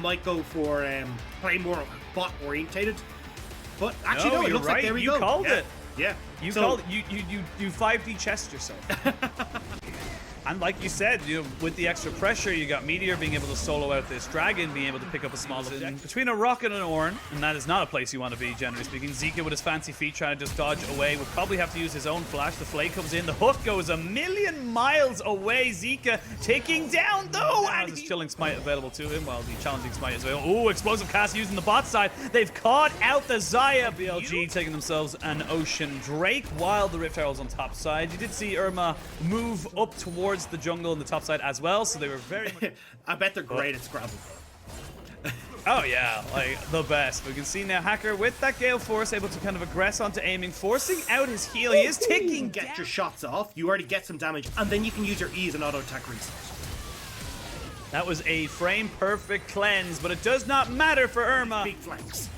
might go for play more bot orientated. But actually, no, it looks like there we go. You called it. Yeah. You called it. You 5D chessed yourself. And like you said, with the extra pressure, you got Meteor being able to solo out this dragon, being able to pick up a small object. Between a rock and an Ornn, and that is not a place you want to be, generally speaking. Zika with his fancy feet trying to just dodge away will probably have to use his own flash. The flay comes in, the hook goes a million miles away. Zika taking down though, and his chilling smite available to him, while the challenging smite is available. Oh, explosive cast using the bot side. They've caught out the Xayah. BLG taking themselves an Ocean Drake, while the Rift Herald's on top side. You did see Irma move up towards the jungle on the top side as well, so they were very much... I bet they're great at Scrabble. Oh yeah, like the best. We can see now Hacker with that Gale Force able to kind of aggress onto aiming, forcing out his heal. He is taking Get your shots off, you already get some damage, and then you can use your E as an auto attack reset. That was a frame perfect cleanse, but it does not matter for Irma. Big flanks.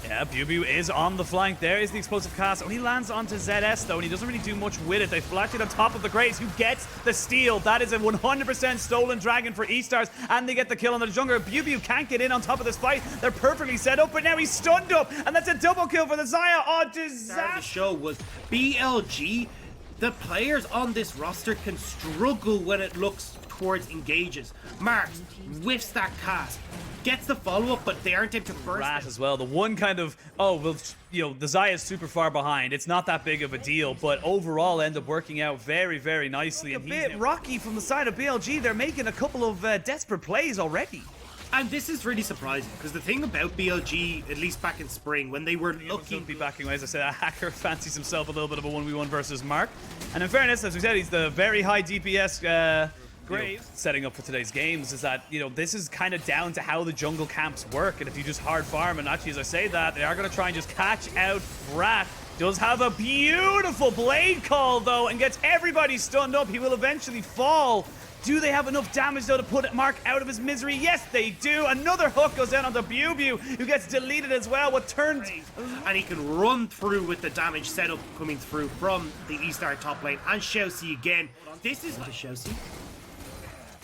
Yeah, BuBu is on the flank. There is the explosive cast. Only lands onto ZS though, and he doesn't really do much with it. They flash it on top of the Graves, who gets the steal. That is a 100% stolen dragon for eStars, and they get the kill on the jungler. BuBu can't get in on top of this fight. They're perfectly set up, but now he's stunned up, and that's a double kill for the Xayah. Oh, disaster! The show was BLG. The players on this roster can struggle when it looks towards engages. Marks whiffs that cast, gets the follow-up, but they aren't able to burst Rat as well. The one kind of, oh, well, the Xayah is super far behind. It's not that big of a deal, but overall end up working out very, very nicely. And a bit rocky from the side of BLG. They're making a couple of desperate plays already. And this is really surprising, because the thing about BLG, at least back in spring, when they were looking to be backing away, as I said, Hacker fancies himself a little bit of a 1v1 versus Mark. And in fairness, as we said, he's the very high DPS Graves. Setting up for today's games is that, this is kind of down to how the jungle camps work. And if you just hard farm, and actually as I say that, they are going to try and just catch out Rat. Does have a beautiful blade call though, and gets everybody stunned up. He will eventually fall. Do they have enough damage though to put Mark out of his misery? Yes, they do. Another hook goes down onto BuBu, who gets deleted as well. What turns, and he can run through with the damage setup coming through from the eStar top lane. And Shousey again. This is Shousey.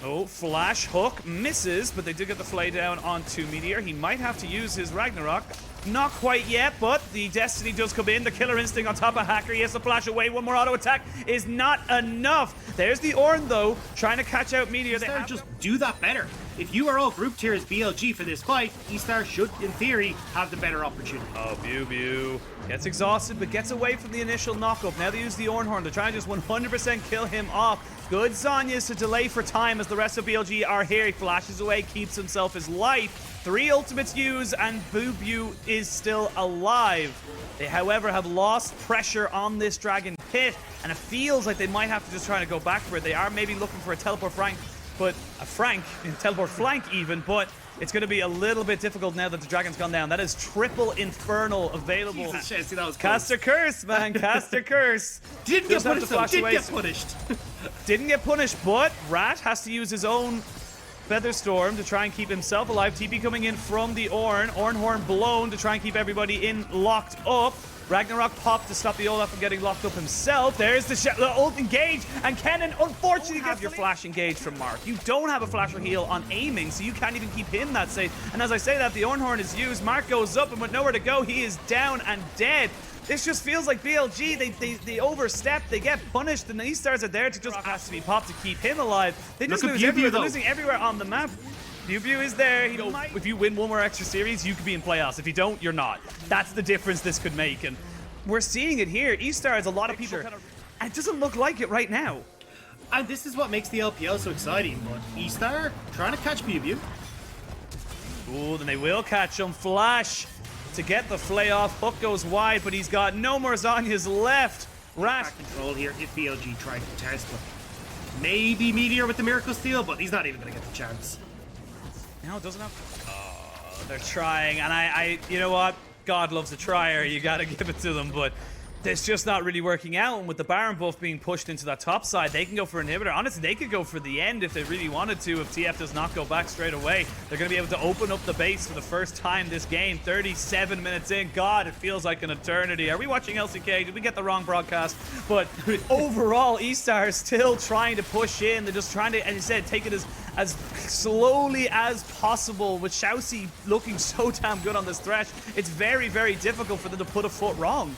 Oh, flash hook misses, but they did get the flay down onto Meteor. He might have to use his Ragnarok. Not quite yet, but the Destiny does come in. The Killer Instinct on top of Hacker. He has to flash away. One more auto attack is not enough. There's the Ornn, though, trying to catch out Meteor. They just do that better. If you are all grouped here as BLG for this fight, eStar should, in theory, have the better opportunity. Oh, BuBu gets exhausted, but gets away from the initial knockup. Now they use the Ornhorn. They're trying to just 100% kill him off. Good Zhonya's to delay for time as the rest of BLG are here. He flashes away, keeps himself his life. 3 ultimates used, and BuBu is still alive. They, however, have lost pressure on this Dragon Pit, and it feels like they might have to just try to go back for it. They are maybe looking for a teleport flank, teleport flank even, but it's going to be a little bit difficult now that the Dragon's gone down. That is triple Infernal available. Jesus, Chelsea, that was Cast a curse, man. Cast a curse. Didn't get punished, though. Didn't get punished. Didn't get punished, but Rat has to use his own Featherstorm to try and keep himself alive. TP coming in from the Ornhorn blown to try and keep everybody in locked up. Ragnarok popped to stop the Olaf from getting locked up himself. There's the ult engage, and Kennen unfortunately gets your flash engage from Mark. You don't have a flash or heal on aiming, so you can't even keep him that safe. And as I say that, the Ornhorn is used. Mark goes up, and with nowhere to go, he is down and dead. This just feels like BLG, they overstep, they get punished, and the eStars are there to just has to be popped to keep him alive. They just lose everywhere, they're losing everywhere on the map. BuBu is there. If you win one more extra series, you could be in playoffs. If you don't, you're not. That's the difference this could make, and we're seeing it here. eStar has a lot of people, and it doesn't look like it right now. And this is what makes the LPL so exciting, but eStar trying to catch BuBu. Ooh, then they will catch him. Flash to get the flay off. Hook goes wide, but he's got no more Zhonya's left. Rat control here if BLG tried to test him. Maybe Meteor with the Miracle Steal, but he's not even going to get the chance. No, it doesn't have. Oh, they're trying, and you know what? God loves a trier. You got to give it to them, but it's just not really working out. And with the Baron buff being pushed into that top side, they can go for inhibitor. Honestly, they could go for the end if they really wanted to. If TF does not go back straight away, they're going to be able to open up the base for the first time this game. 37 minutes in. God, it feels like an eternity. Are we watching LCK? Did we get the wrong broadcast? But overall, eStar is still trying to push in. They're just trying to, as you said, take it as slowly as possible. With Shousey looking so damn good on this thresh, it's very, very difficult for them to put a foot wrong.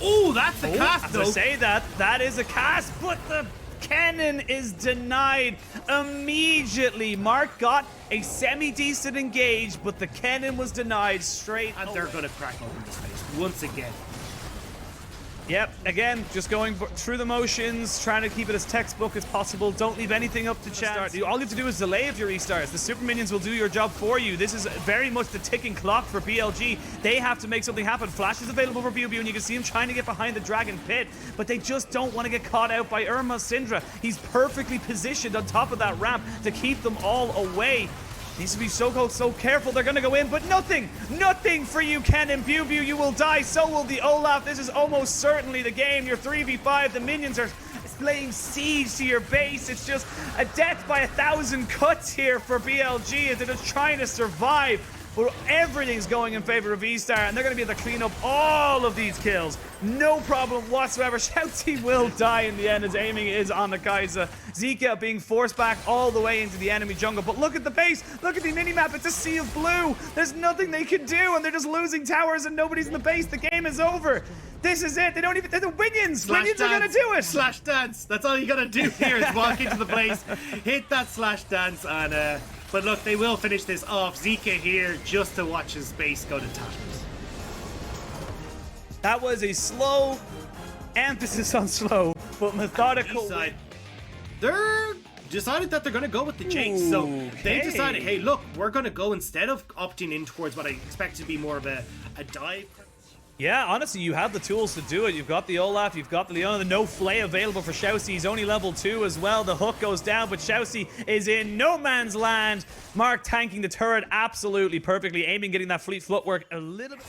Oh, that's a cast, though. As I say that is a cast, but the cannon is denied immediately. Mark got a semi-decent engage, but the cannon was denied straight And away. they're going to crack open the space once again. Yep, again, just going through the motions, trying to keep it as textbook as possible. Don't leave anything up to chance. All you have to do is delay if your E-stars. The super minions will do your job for you. This is very much the ticking clock for BLG. They have to make something happen. Flash is available for BLG, and you can see him trying to get behind the Dragon Pit, but they just don't want to get caught out by Irma Syndra. He's perfectly positioned on top of that ramp to keep them all away. Needs to be so careful. They're going to go in, but nothing for you, Ken and Bew. You will die. So will the Olaf. This is almost certainly the game. You're 3v5. The minions are laying siege to your base. It's just a death by 1,000 cuts here for BLG as they're just trying to survive. But everything's going in favor of eStar, and they're going to be able to clean up all of these kills. No problem whatsoever. Shoutzy will die in the end as aiming is on the Kaiza. Zika being forced back all the way into the enemy jungle. But look at the base. Look at the minimap. It's a sea of blue. There's nothing they can do, and they're just losing towers, and nobody's in the base. The game is over. This is it. They don't even... They're the Winions. Winions are going to do it. Slash dance. That's all you got to do here is walk into the place, hit that slash dance, and... But look, they will finish this off. Zika here just to watch his base go to towers. That was a slow, emphasis on slow, but methodical. Side, they're decided that they're going to go with the Jace. So they decided, hey, look, we're going to go instead of opting in towards what I expect to be more of a dive. Yeah, honestly, you have the tools to do it. You've got the Olaf, you've got the Leona, the no flay available for Shousey. He's only level 2 as well. The hook goes down, but Shousey is in no man's land. Mark tanking the turret absolutely perfectly, aiming, getting that fleet footwork a little bit.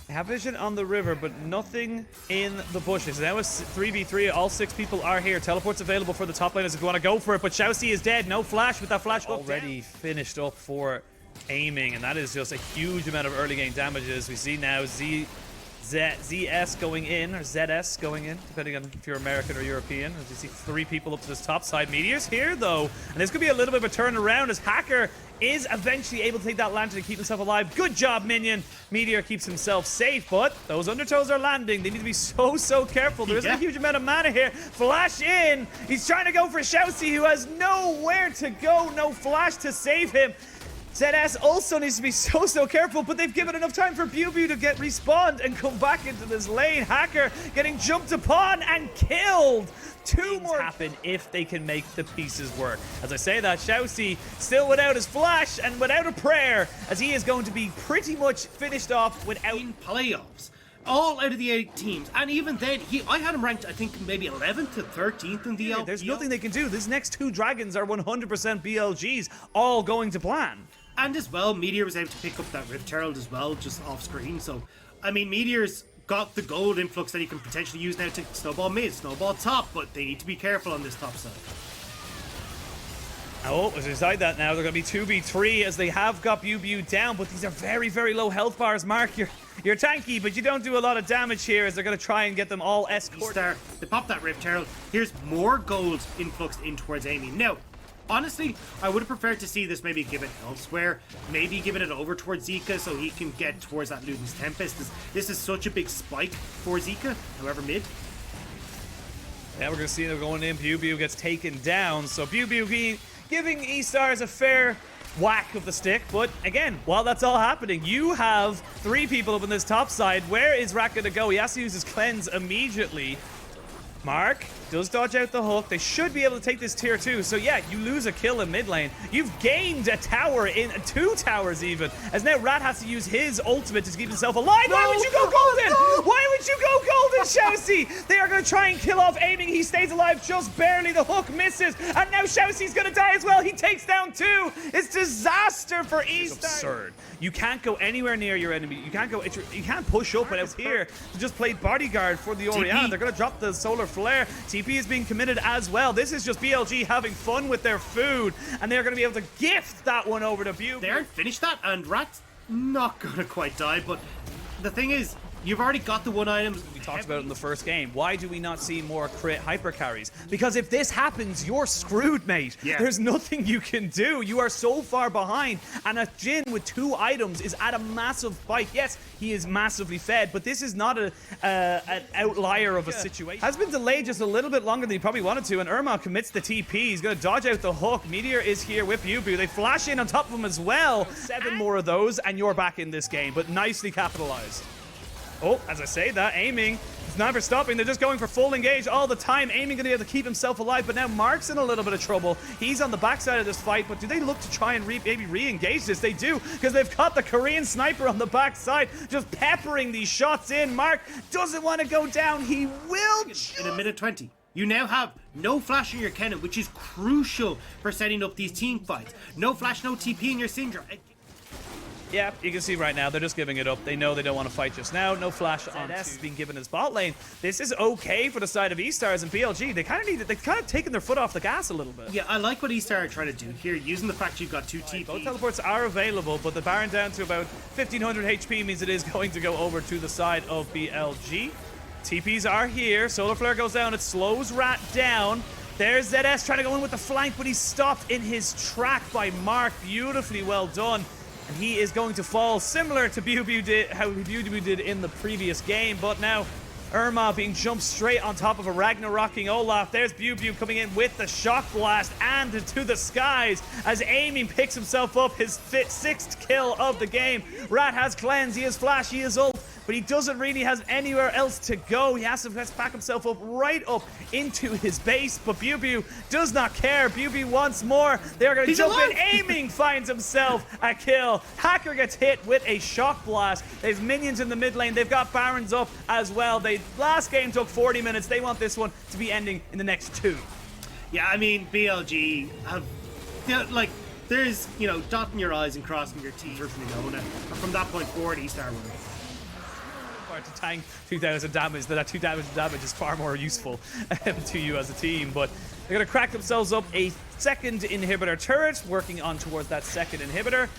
I have vision on the river, but nothing in the bushes. Now it's 3v3. All 6 people are here. Teleport's available for the top laners if you want to go for it, but Shousey is dead. No flash with that flash hook already finished up for aiming, and that is just a huge amount of early game damages. We see now ZS going in, or ZS going in, depending on if you're American or European. As you see 3 people up to this top side. Meteor's here, though, and this could be a little bit of a turnaround as Hacker is eventually able to take that lantern to keep himself alive. Good job, Minion. Meteor keeps himself safe, but those undertows are landing. They need to be so careful. There isn't a huge amount of mana here. Flash in. He's trying to go for Shousey, who has nowhere to go. No flash to save him. ZS also needs to be so careful, but they've given enough time for Bew to get respawned and come back into this lane. Hacker getting jumped upon and killed. 2 more happen if they can make the pieces work. As I say that, Shousey still without his flash and without a prayer, as he is going to be pretty much finished off without playoffs. All out of the 8 teams, and even then, I had him ranked, I think, maybe 11th to 13th in the LPL. There's nothing they can do. These next 2 dragons are 100% BLGs, all going to plan. And as well, Meteor was able to pick up that Rift Herald as well, just off screen. So, I mean, Meteor's got the gold influx that he can potentially use now to snowball mid, snowball top, but they need to be careful on this top side. Oh, as beside that now, they're going to be 2v3 as they have got Bew down, but these are very low health bars. Mark, you're tanky, but you don't do a lot of damage here as they're going to try and get them all escorted. They pop that Rift Herald. Here's more gold influx in towards Amy. Now, honestly, I would have preferred to see this maybe given elsewhere. Maybe giving it over towards Zika so he can get towards that Luden's Tempest. This is such a big spike for Zika, however mid. Yeah, we're going to see them going in. Bew gets taken down. So Bew giving eStars a fair whack of the stick. But again, while that's all happening, you have 3 people up in this top side. Where is Rat going to go? He has to use his cleanse immediately. Mark does dodge out the hook. They should be able to take this tier 2. So yeah, you lose a kill in mid lane. You've gained a tower, in 2 towers even, as now Rat has to use his ultimate to keep himself alive. Why would you go golden? Why would you go golden, Shousey? They are going to try and kill off aiming. He stays alive just barely. The hook misses, and now Shousey's going to die as well. He takes down 2. It's disaster for eStar. Absurd. You can't go anywhere near your enemy. You can't go. You can't push up and out here to just play bodyguard for the Orianna. They're going to drop the solar flare. TP is being committed as well. This is just BLG having fun with their food, and they're going to be able to gift that one over to Bew. They aren't finished that, and Rat's not going to quite die, but the thing is, You've already got the one item. We talked about it in the first game. Why do we not see more crit hyper carries? Because if this happens, you're screwed, mate. Yeah. There's nothing you can do. You are so far behind. And a Jhin with 2 items is at a massive spike. Yes, he is massively fed, but this is not an outlier of a situation. Has been delayed just a little bit longer than he probably wanted to, and Irma commits the TP. He's going to dodge out the hook. Meteor is here with Bubu. They flash in on top of him as well. 7 more of those, and you're back in this game, but nicely capitalized. Oh, as I say that, aiming. It's never stopping. They're just going for full engage all the time. Aiming going to be able to keep himself alive, but now Mark's in a little bit of trouble. He's on the backside of this fight, but do they look to try and maybe re-engage this? They do, because they've got the Korean sniper on the backside, just peppering these shots in. Mark doesn't want to go down. He will. In a minute 20. You now have no flash in your cannon, which is crucial for setting up these team fights. No flash, no TP in your Syndra. Yeah, you can see right now, they're just giving it up. They know they don't want to fight just now. No flash on S being given his bot lane. This is okay for the side of eStars and BLG. They kind of need it. They've kind of taken their foot off the gas a little bit. Yeah, I like what eStar are trying to do here, using the fact you've got 2 TPs. Both teleports are available, but the Baron down to about 1500 HP means it is going to go over to the side of BLG. TPs are here. Solar Flare goes down. It slows Rat down. There's ZS trying to go in with the flank, but he's stopped in his track by Mark. Beautifully well done. And he is going to fall similar to Bubu did, how Bubu did in the previous game. But now Irma being jumped straight on top of a Ragnarocking Olaf. There's Bubu coming in with the shock blast and to the skies as Aiming picks himself up his 6th kill of the game. Rat has cleanse, he has flash, he has ult, but he doesn't really have anywhere else to go. He has to back himself up right up into his base, but Bubu does not care. Bubu wants more. They're going to jump in. Aiming finds himself a kill. Hacker gets hit with a shock blast. There's minions in the mid lane. They've got Barons up as well. Last game took 40 minutes. They want this one to be ending in the next 2. Yeah, I mean, BLG have, like, there's, dotting your I's and crossing your T's or something, and from that point forward, eStar will. To tank 2,000 damage, that 2,000 damage is far more useful to you as a team, but they're going to crack themselves up a 2nd inhibitor turret, working on towards that 2nd inhibitor.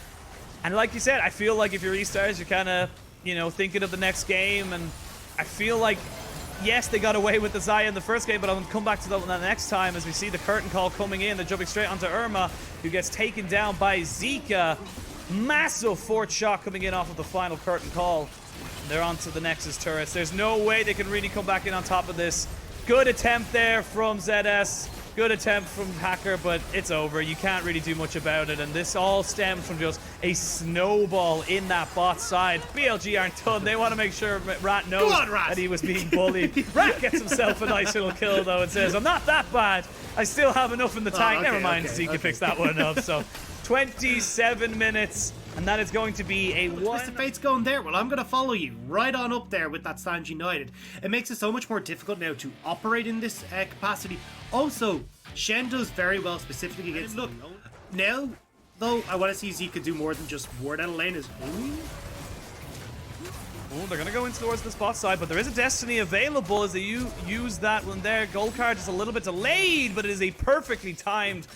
And like you said, I feel like if you're eStars, you're kind of, thinking of the next game, and I feel like, yes, they got away with the Xayah in the first game, but I'll come back to that one next time as we see the curtain call coming in. They're jumping straight onto Irma, who gets taken down by Zika. Massive 4th shot coming in off of the final curtain call. They're onto the Nexus turrets. There's no way they can really come back in on top of this. Good attempt there from ZS. Good attempt from Hacker, but it's over. You can't really do much about it, and this all stems from just a snowball in that bot side. BLG aren't done. They want to make sure Rat knows that he was being bullied. Rat gets himself a nice little kill, though, and says, I'm not that bad. I still have enough in the tank. Never mind, Zika picks that one up. So 27 minutes. And that is going to be a one. Mr. Fate's going there. Well, I'm going to follow you right on up there with that Stand United. It makes it so much more difficult now to operate in this capacity. Also, Shen does very well specifically against... Look, now, though, I want to see Zika do more than just ward out a lane. Oh, they're going to go in towards the spot side, but there is a Destiny available as they use that one there. Gold card is a little bit delayed, but it is a perfectly timed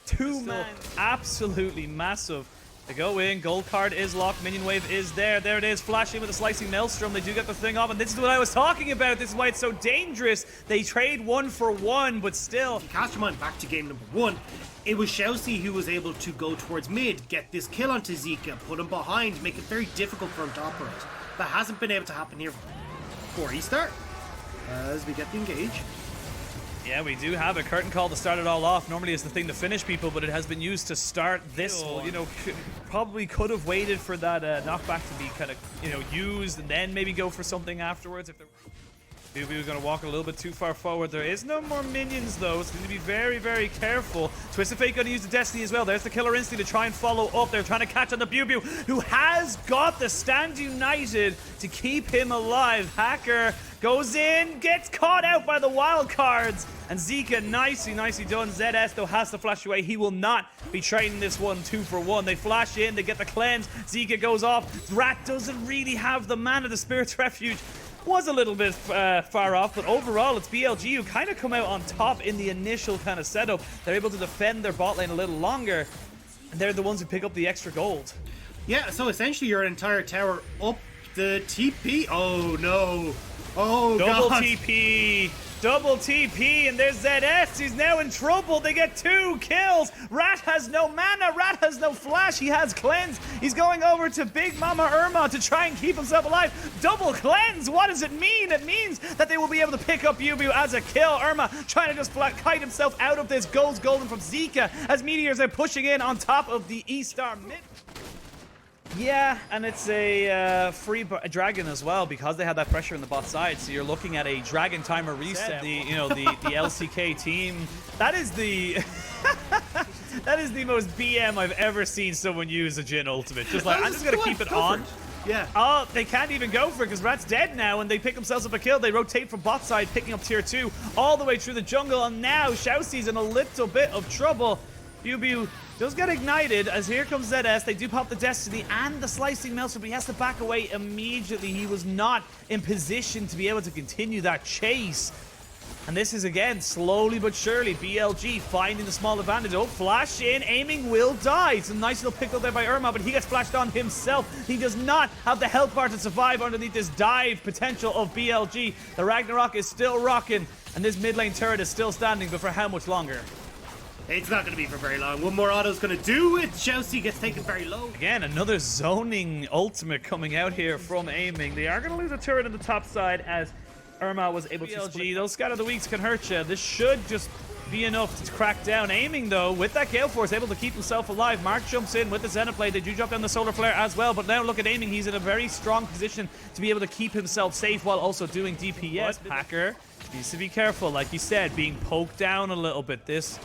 2-man. Absolutely massive. They go in, gold card is locked, minion wave is there. There it is, flashing with a slicing maelstrom. They do get the thing off, and this is what I was talking about. This is why it's so dangerous. They trade 1 for 1, but still. Cast your mind back to game number 1. It was Chelsea who was able to go towards mid, get this kill onto Zika, put him behind, make it very difficult for him to operate. That hasn't been able to happen here for eStar as we get the engage. Yeah, we do have a curtain call to start it all off. Normally it's the thing to finish people, but it has been used to start this one. Probably could have waited for that knockback to be kind of, used and then maybe go for something afterwards. If Bubu was going to walk a little bit too far forward. There is no more minions, though, so we need to be very, very careful. Twisted Fate going to use the Destiny as well. There's the Killer Instinct to try and follow up. They're trying to catch on the Bubu, who has got the Stand United to keep him alive. Hacker goes in, gets caught out by the wild cards, and Zika, nicely done. ZS, though, has to flash away. He will not be trading this one 2 for 1. They flash in, they get the cleanse. Zika goes off. Rat doesn't really have the mana. The Spirit's Refuge was a little bit far off, but overall it's BLG who kind of come out on top in the initial kind of setup. They're able to defend their bot lane a little longer, and they're the ones who pick up the extra gold. Yeah, so essentially you're an entire tower up the TP. Oh no. Oh Double god. TP. Double TP, and there's ZS. He's now in trouble. They get 2 kills. Rat has no mana. Rat has no flash. He has cleanse. He's going over to Big Mama Irma to try and keep himself alive. Double cleanse. What does it mean? It means that they will be able to pick up Yubu as a kill. Irma trying to just kite himself out of this. Goes golden from Zika as Meteors are pushing in on top of the eStar mid. Yeah, and it's a free dragon as well because they had that pressure in the bot side. So you're looking at a dragon timer reset. The LCK team. That is the that is the most BM I've ever seen someone use a Jhin ultimate. Just like I'm just gonna keep it on. Yeah. Oh, they can't even go for it because Rat's dead now, and they pick themselves up a kill. They rotate from bot side, picking up tier 2 all the way through the jungle, and now Xiaoxi's in a little bit of trouble. Biu does get ignited as here comes ZS. They do pop the Destiny and the Slicing Melter, but he has to back away immediately. He was not in position to be able to continue that chase. And this is, again, slowly but surely, BLG finding the small advantage. Oh, flash in, aiming will die. It's a nice little pickle there by Irma, but he gets flashed on himself. He does not have the health bar to survive underneath this dive potential of BLG. The Ragnarok is still rocking, and this mid lane turret is still standing, but for how much longer? It's not going to be for very long. One more auto's going to do it. Chelsea gets taken very low. Again, another zoning ultimate coming out here from aiming. They are going to lose a turret on the top side as Irma was able to split. Those Scatter the Weeks can hurt you. This should just be enough to crack down. Aiming, though, with that Gale Force, able to keep himself alive. Mark jumps in with the Xenoblade. They do drop down the Solar Flare as well, but now look at aiming. He's in a very strong position to be able to keep himself safe while also doing DPS. Packer needs to be careful, like you said, being poked down a little bit. This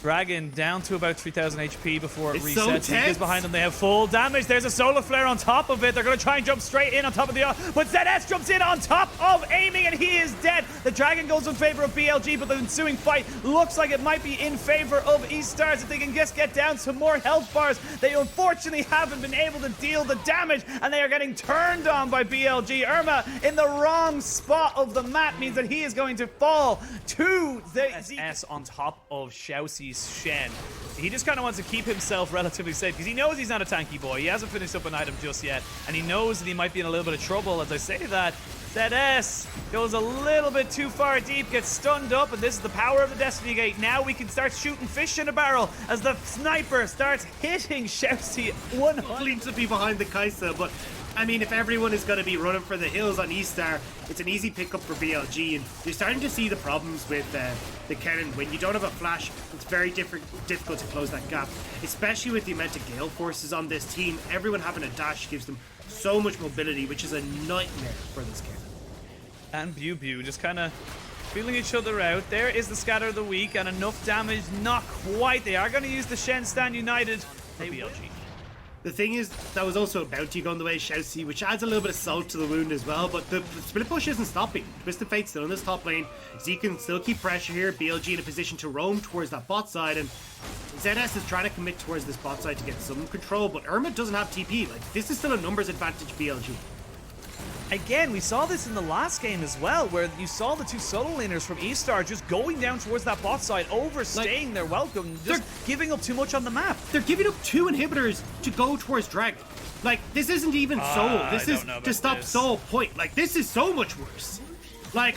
Dragon down to about 3,000 HP before it resets. Zika's behind them. They have full damage. There's a Solar Flare on top of it. They're going to try and jump straight in on top of the... But ZS jumps in on top of aiming, and he is dead. The Dragon goes in favor of BLG, but the ensuing fight looks like it might be in favor of eStars. If they can just get down some more health bars, they unfortunately haven't been able to deal the damage, and they are getting turned on by BLG. Irma in the wrong spot of the map means that he is going to fall to the ZS on top of Xiaoxi's Shen. He just kind of wants to keep himself relatively safe because he knows he's not a tanky boy. He hasn't finished up an item just yet, and he knows that he might be in a little bit of trouble. As I say that, ZS goes a little bit too far deep, gets stunned up, and this is the power of the Destiny Gate. Now we can start shooting fish in a barrel as the sniper starts hitting Xiaoxi 100. Seems to be behind the Kaisa, but I mean, if everyone is going to be running for the hills on eStar, it's an easy pickup for BLG, and you're starting to see the problems with the cannon. When you don't have a flash, it's very difficult to close that gap, especially with the amount of Gale Forces on this team. Everyone having a dash gives them so much mobility, which is a nightmare for this cannon. And Biu just kind of feeling each other out. There is the Scatter of the Week, and enough damage, not quite. They are going to use the Shen Stand United for BLG. The thing is, that was also a bounty going the way of Xiaoxi, which adds a little bit of salt to the wound as well, but the split push isn't stopping. Twisted Fate's still in this top lane. Zeke can still keep pressure here. BLG in a position to roam towards that bot side, and ZS is trying to commit towards this bot side to get some control, but Irma doesn't have TP. Like, this is still a numbers advantage BLG. Again, we saw this in the last game as well, where you saw the two solo laners from eStar just going down towards that bot side, overstaying their welcome, just giving up too much on the map. They're giving up 2 inhibitors to go towards Dragon. Like, this isn't even Soul. This is to stop Soul point. Like, this is so much worse. Like,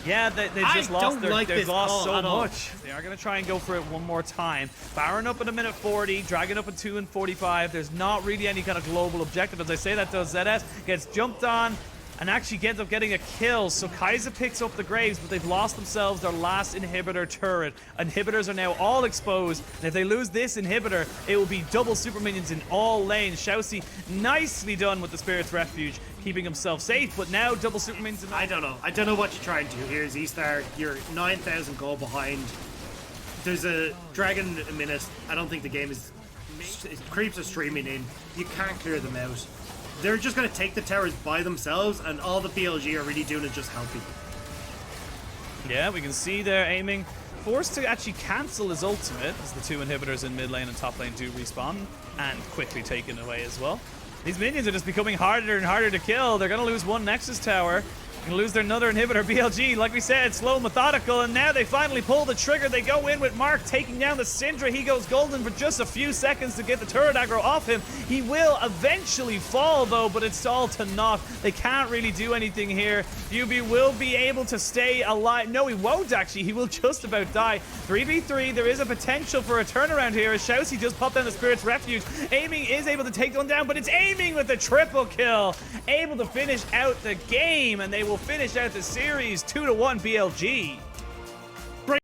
yeah, they just lost they've lost so much. All. They are going to try and go for it one more time. Baron up at 1:40, Dragon up at 2:45. There's not really any kind of global objective. As I say that, though, ZS gets jumped on and actually ends up getting a kill. So Kai'Sa picks up the Graves, but they've lost themselves their last inhibitor turret. Inhibitors are now all exposed, and if they lose this inhibitor, it will be double super minions in all lanes. Xiaoxi nicely done with the Spirit's Refuge, keeping himself safe, but now double super minions in I don't know what you're trying to do. Here's eStar, you're 9,000 gold behind. There's a Dragon a minute. I don't think the game is... Creeps are streaming in. You can't clear them out. They're just going to take the towers by themselves, and all the BLG are really doing is just helping. Yeah, we can see they're aiming. Forced to actually cancel his ultimate, as the 2 inhibitors in mid lane and top lane do respawn, and quickly taken away as well. These minions are just becoming harder and harder to kill. They're going to lose one Nexus tower. Gonna lose their another inhibitor. BLG, like we said, slow, methodical, and now they finally pull the trigger. They go in with Mark taking down the Syndra. He goes golden for just a few seconds to get the turret aggro off him. He will eventually fall, though, but it's all to naught. They can't really do anything here. UB will be able to stay alive. No, he won't, actually. He will just about die. 3v3, there is a potential for a turnaround here as Shousey just popped down the Spirit's Refuge. Aiming is able to take one down, but it's Aiming with the triple kill. Able to finish out the game, and they will finish out the series 2-1 BLG.